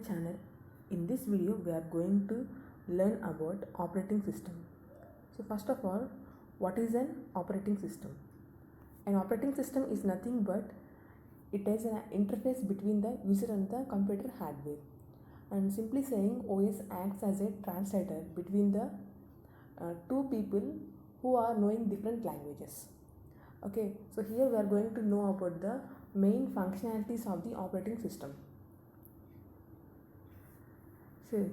channel. In this video we are going to learn about operating system. So first of all, what is an operating system? An operating system is nothing but it is an interface between the user and the computer hardware. And simply saying, OS acts as a translator between the two people who are knowing different languages. Okay, so here we are going to know about the main functionalities of the operating system. So,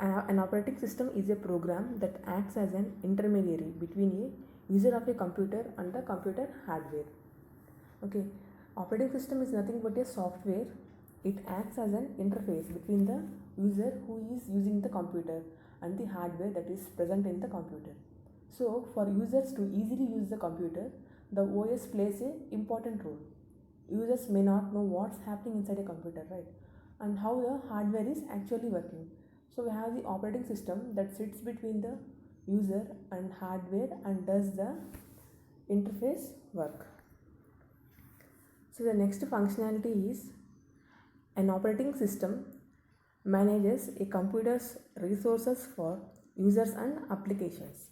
an operating system is a program that acts as an intermediary between a user of a computer and the computer hardware. Okay, operating system is nothing but a software. It acts as an interface between the user who is using the computer and the hardware that is present in the computer. So, for users to easily use the computer, the OS plays an important role. Users may not know what's happening inside a computer, right? And how the hardware is actually working. So we have the operating system that sits between the user and hardware and does the interface work. So the next functionality is an operating system manages a computer's resources for users and applications.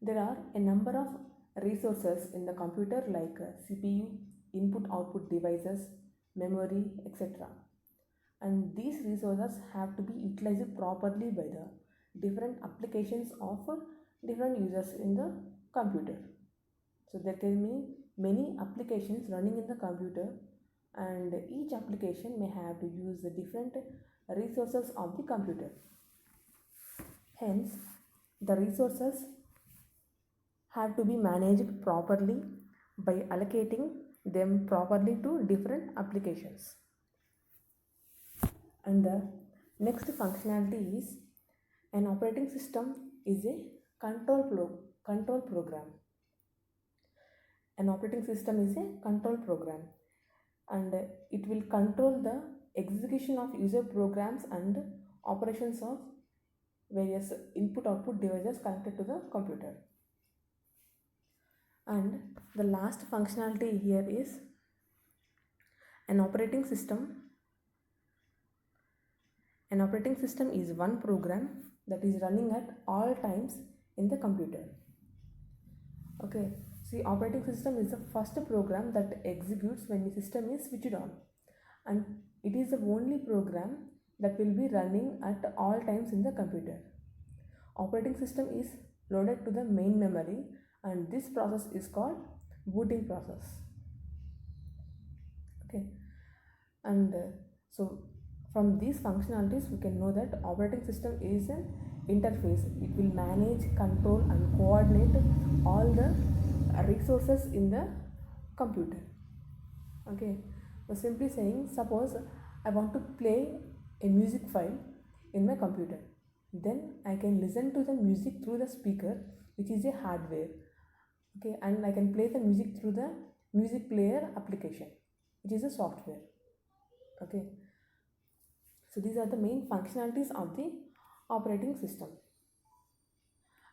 There are a number of resources in the computer like CPU, input-output devices, memory, etc. And these resources have to be utilized properly by the different applications of different users in the computer. So there can be many applications running in the computer, and each application may have to use the different resources of the computer. Hence, the resources have to be managed properly by allocating them properly to different applications. And the next functionality is an operating system is a control program. An operating system is a control program, and it will control the execution of user programs and operations of various input-output devices connected to the computer. And the last functionality here is an operating system. An operating system is one program that is running at all times in the computer. Okay, see, operating system is the first program that executes when the system is switched on, and it is the only program that will be running at all times in the computer. Operating system is loaded to the main memory, and this process is called booting process. Okay, and so from these functionalities we can know that operating system is an interface. It will manage, control and coordinate all the resources in the computer. Okay, so simply saying, suppose I want to play a music file in my computer, then I can listen to the music through the speaker, which is a hardware. Okay, and I can play the music through the music player application, which is a software. Okay, so these are the main functionalities of the operating system.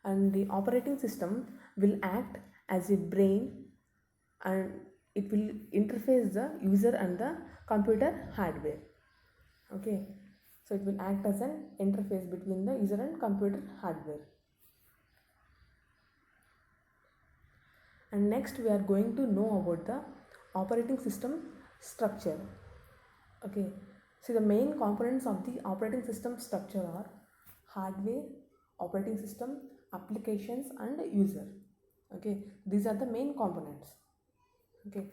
And the operating system will act as a brain, and it will interface the user and the computer hardware. Okay, so it will act as an interface between the user and computer hardware. And next we are going to know about the operating system structure. Okay, so the main components of the operating system structure are hardware, operating system, applications and user. Okay, these are the main components. Okay,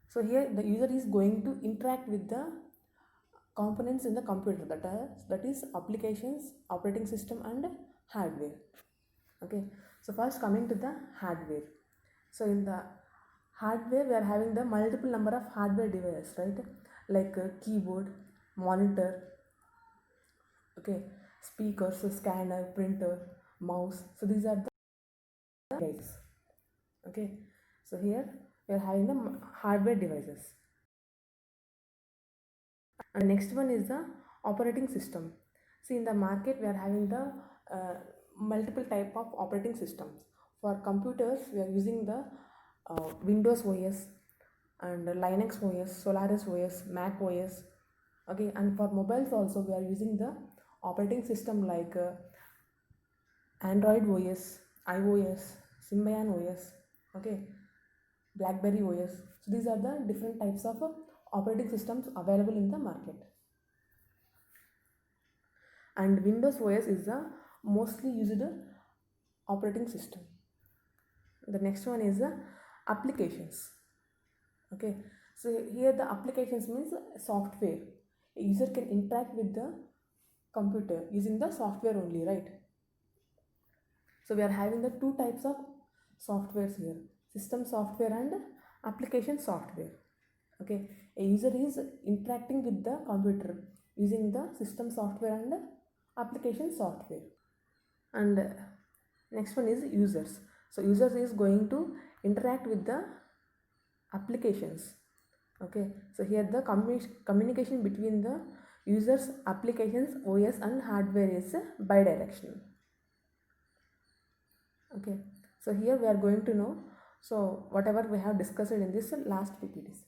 so here the user is going to interact with the components in the computer, that is applications, operating system and hardware. Okay, so first coming to the hardware. So in the hardware we are having the multiple number of hardware devices, right? Like keyboard, monitor, okay, speakers, scanner, printer, mouse. So these are the devices. Okay, so here we are having the hardware devices. And next one is the operating system. See, in the market we are having the multiple type of operating systems. For computers we are using the Windows OS. and Linux OS, Solaris OS, Mac OS. Okay, and for mobiles also we are using the operating system like Android OS, iOS, Symbian OS, okay, BlackBerry OS. So these are the different types of operating systems available in the market. And Windows OS is the mostly used operating system. The next one is the applications. Okay, so here the applications means software. A user can interact with the computer using the software only, right? So we are having the two types of softwares here: system software and application software. Okay, a user is interacting with the computer using the system software and application software. And next one is users. So users is going to interact with the applications. Okay, so here the communication between the users, applications, OS and hardware is bidirectional. Okay, so here we are going to know, so whatever we have discussed in this last PPTs.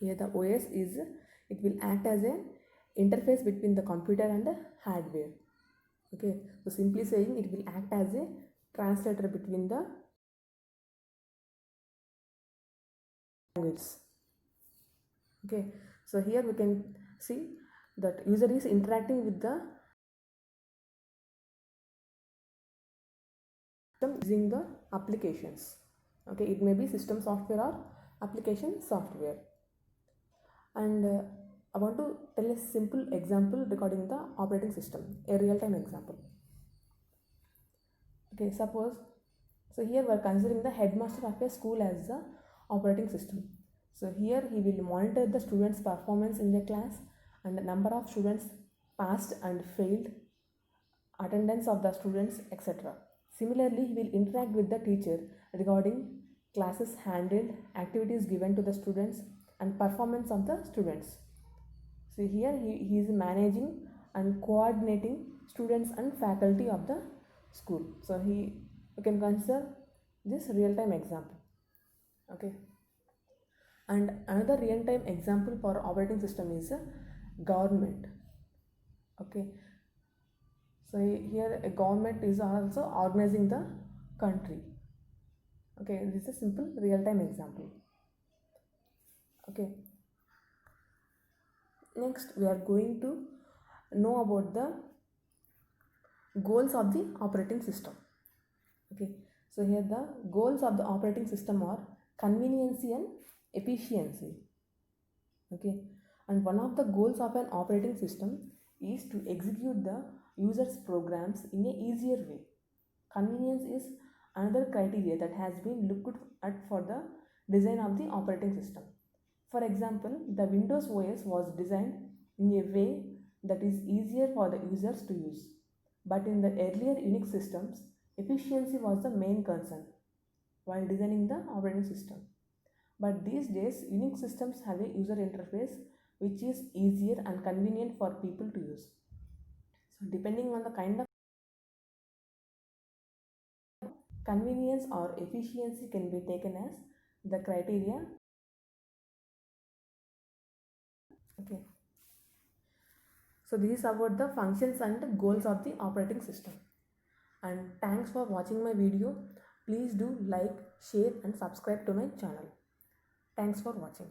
Here the OS is, it will act as a interface between the computer and the hardware. Okay, so simply saying, it will act as a translator between the languages. Okay, so here we can see that user is interacting with the system using the applications. Okay, it may be system software or application software. And I want to tell a simple example regarding the operating system, a real-time example. Okay, suppose, so here we are considering the headmaster of a school as the operating system. So here he will monitor the students' performance in the class and the number of students passed and failed, attendance of the students, etc. Similarly, he will interact with the teacher regarding classes handled, activities given to the students, and performance of the students. So here he is managing and coordinating students and faculty of the school. So you can consider this real-time example. Okay. And another real-time example for operating system is government. Okay. So here a government is also organizing the country. Okay, this is a simple real-time example. Okay. Next we are going to know about the goals of the operating system. Okay, so here the goals of the operating system are conveniency and efficiency. Okay, and one of the goals of an operating system is to execute the user's programs in a easier way. Convenience is another criteria that has been looked at for the design of the operating system. For example, the Windows OS was designed in a way that is easier for the users to use. But in the earlier Unix systems, efficiency was the main concern while designing the operating system. But these days, Unix systems have a user interface which is easier and convenient for people to use. So depending on the kind of convenience or efficiency can be taken as the criteria. Okay. So this is about the functions and goals of the operating system. And thanks for watching my video. Please do like, share and subscribe to my channel. Thanks for watching.